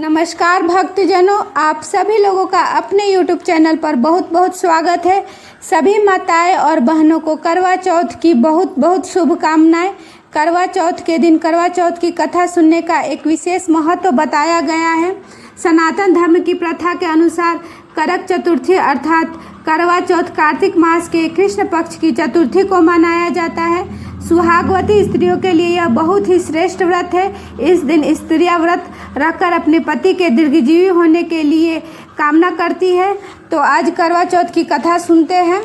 नमस्कार भक्तजनों, आप सभी लोगों का अपने YouTube चैनल पर बहुत बहुत स्वागत है। सभी माताएं और बहनों को करवा चौथ की बहुत बहुत शुभकामनाएं। करवा चौथ के दिन करवा चौथ की कथा सुनने का एक विशेष महत्व बताया गया है। सनातन धर्म की प्रथा के अनुसार करक चतुर्थी अर्थात करवा चौथ कार्तिक मास के कृष्ण पक्ष की चतुर्थी को मनाया जाता है। सुहागवती स्त्रियों के लिए यह बहुत ही श्रेष्ठ व्रत है। इस दिन स्त्रियां व्रत रखकर अपने पति के दीर्घजीवी होने के लिए कामना करती है। तो आज करवा चौथ की कथा सुनते हैं।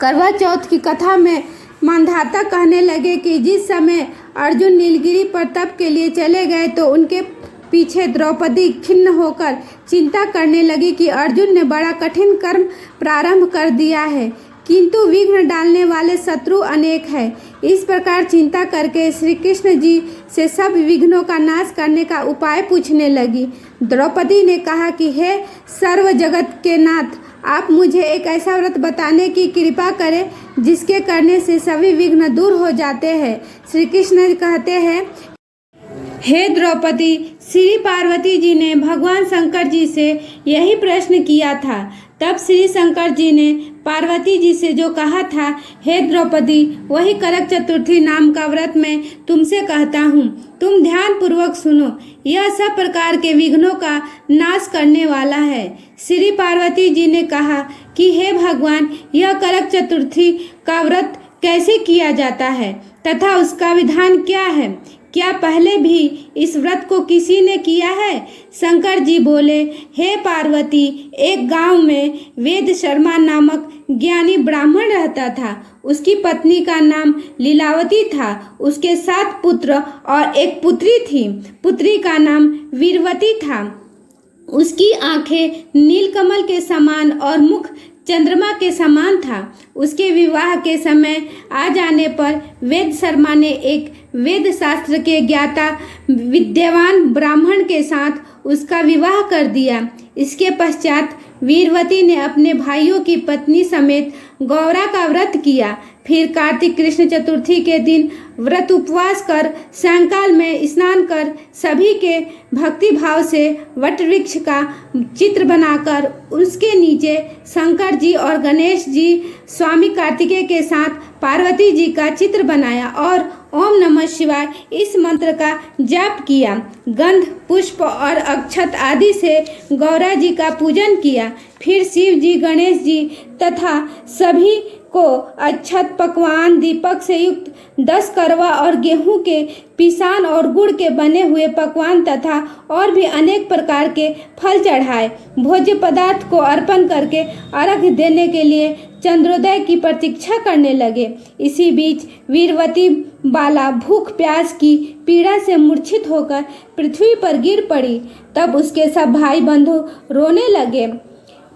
करवा चौथ की कथा में मांधाता कहने लगे कि जिस समय अर्जुन नीलगिरी पर तप के लिए चले गए तो उनके पीछे द्रौपदी खिन्न होकर चिंता करने लगी कि अर्जुन ने बड़ा कठिन कर्म प्रारंभ कर दिया है, किंतु विघ्न डालने वाले शत्रु अनेक हैं। इस प्रकार चिंता करके श्री कृष्ण जी से सब विघ्नों का नाश करने का उपाय पूछने लगी। द्रौपदी ने कहा कि हे सर्व जगत के नाथ, आप मुझे एक ऐसा व्रत बताने की कृपा करें जिसके करने से सभी विघ्न दूर हो जाते हैं। श्री कृष्ण कहते हैं, हे द्रौपदी, श्री पार्वती जी ने भगवान शंकर जी से यही प्रश्न किया था। तब श्री शंकर जी ने पार्वती जी से जो कहा था, हे द्रौपदी, वही करक चतुर्थी नाम का व्रत मैं तुमसे कहता हूँ। तुम ध्यान पूर्वक सुनो, यह सब प्रकार के विघ्नों का नाश करने वाला है। श्री पार्वती जी ने कहा कि हे भगवान, यह करक चतुर्थी का व्रत कैसे किया जाता है तथा उसका विधान क्या है? क्या पहले भी इस व्रत को किसी ने किया है? शंकर जी बोले, हे पार्वती, एक गांव में वेद शर्मा नामक ज्ञानी ब्राह्मण रहता था। उसकी पत्नी का नाम लीलावती था। उसके 7 पुत्र और एक पुत्री थी। पुत्री का नाम वीरवती था। उसकी आंखें नीलकमल के समान और मुख चंद्रमा के समान था। उसके विवाह के समय आ जाने पर वेद शर्मा ने एक वेद शास्त्र के ज्ञाता विद्वान ब्राह्मण के साथ उसका विवाह कर दिया। इसके पश्चात वीरवती ने अपने भाइयों की पत्नी समेत गौरा का व्रत किया। फिर कार्तिक कृष्ण चतुर्थी के दिन व्रत उपवास कर सायंकाल में स्नान कर सभी के भक्ति भाव से वट वृक्ष का चित्र बनाकर उसके नीचे शंकर जी और गणेश जी स्वामी कार्तिकेय के साथ पार्वती जी का चित्र बनाया और ओम नमः शिवाय इस मंत्र का जाप किया। गंध पुष्प और अक्षत आदि से गौरा जी का पूजन किया। फिर शिव जी, गणेश जी तथा सभी को अक्षत पकवान दीपक से युक्त 10 करवा और गेहूं के पिसान और गुड़ के बने हुए पकवान तथा और भी अनेक प्रकार के फल चढ़ाए। भोज्य पदार्थ को अर्पण करके अर्घ्य देने के लिए चंद्रोदय की प्रतीक्षा करने लगे। इसी बीच वीरवती बाला भूख प्यास की पीड़ा से मूर्छित होकर पृथ्वी पर गिर पड़ी। तब उसके सब भाई बंधु रोने लगे।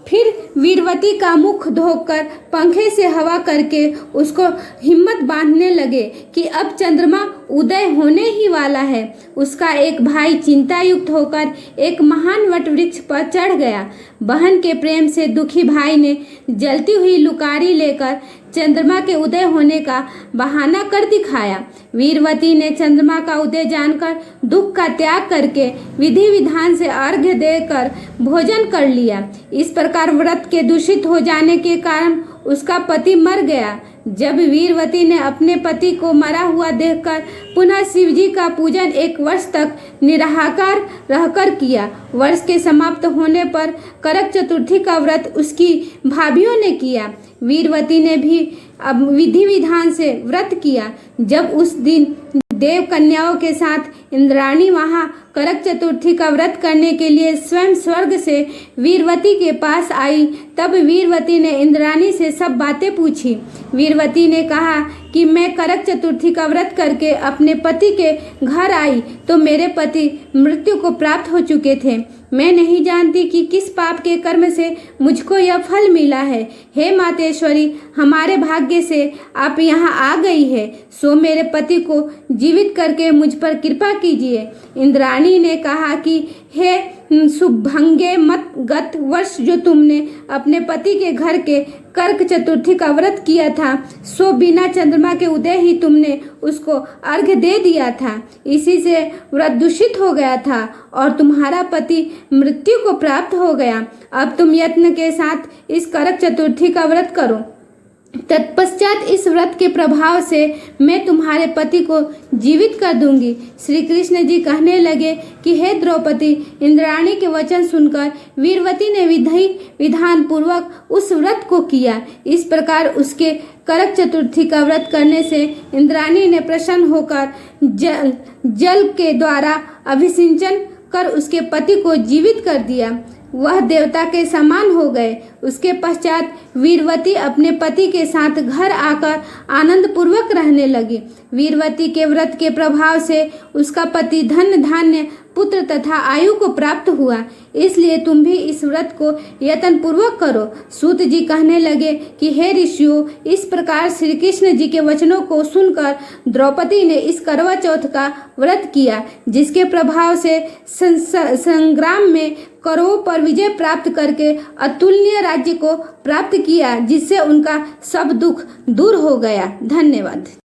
फिर वीरवती का मुख धोकर पंखे से हवा करके उसको हिम्मत बांधने लगे कि अब चंद्रमा उदय होने ही वाला है। उसका एक भाई चिंता युक्त होकर एक महान वट वृक्ष पर चढ़ गया। बहन के प्रेम से दुखी भाई ने जलती हुई लुकारी लेकर चंद्रमा के उदय होने का बहाना कर दिखाया। वीरवती ने चंद्रमा का उदय जानकर दुख का त्याग करके विधि विधान से अर्घ्य देकर भोजन कर लिया। इस प्रकार व्रत के दूषित हो जाने के कारण उसका पति मर गया। जब वीरवती ने अपने पति को मरा हुआ देखकर पुनः शिवजी का पूजन 1 वर्ष तक निराहार रहकर किया। वर्ष के समाप्त होने पर करक चतुर्थी का व्रत उसकी भाभियों ने किया। वीरवती ने भी अब विधि विधान से व्रत किया। जब उस दिन देव कन्याओं के साथ इंद्राणी वहां करक चतुर्थी का व्रत करने के लिए स्वयं स्वर्ग से वीरवती के पास आई, तब वीरवती ने इंद्राणी से सब बातें पूछी। वीरवती ने कहा कि मैं करक चतुर्थी का व्रत करके अपने पति के घर आई तो मेरे पति मृत्यु को प्राप्त हो चुके थे। मैं नहीं जानती कि किस पाप के कर्म से मुझको यह फल मिला है। हे मातेश्वरी, हमारे भाग्य से आप यहाँ आ गई है, सो मेरे पति को जीवित करके मुझ पर कृपा कीजिए। इंद्राणी ने कहा कि हे शुभंगे मत गत वर्ष जो तुमने अपने पति के घर के कर्क चतुर्थी का व्रत किया था, सो बिना चंद्रमा के उदय ही तुमने उसको अर्घ्य दे दिया था। इसी से व्रत दूषित हो गया था और तुम्हारा पति मृत्यु को प्राप्त हो गया। अब तुम यत्न के साथ इस कर्क चतुर्थी का व्रत करो। तत्पश्चात इस व्रत के प्रभाव से मैं तुम्हारे पति को जीवित कर दूंगी। श्री कृष्ण जी कहने लगे कि हे द्रौपदी, इंद्राणी के वचन सुनकर वीरवती ने विधान पूर्वक उस व्रत को किया। इस प्रकार उसके करक चतुर्थी का व्रत करने से इंद्राणी ने प्रसन्न होकर जल के द्वारा अभिषिंचन कर उसके पति को जीवित कर दिया। वह देवता के समान हो गए। उसके पश्चात वीरवती अपने पति के साथ घर आकर आनंद पूर्वक रहने लगी। वीरवती के व्रत के प्रभाव से उसका पति धन धान्य पुत्र तथा आयु को प्राप्त हुआ। इसलिए तुम भी इस व्रत को यत्न पूर्वक करो। सूत जी कहने लगे कि हे ऋषियों, इस प्रकार श्री कृष्ण जी के वचनों को सुनकर द्रौपदी ने इस करवा चौथ का व्रत किया, जिसके प्रभाव से संग्राम में कौरवों पर विजय प्राप्त करके अतुलनीय राज्य को प्राप्त किया, जिससे उनका सब दुख दूर हो गया। धन्यवाद।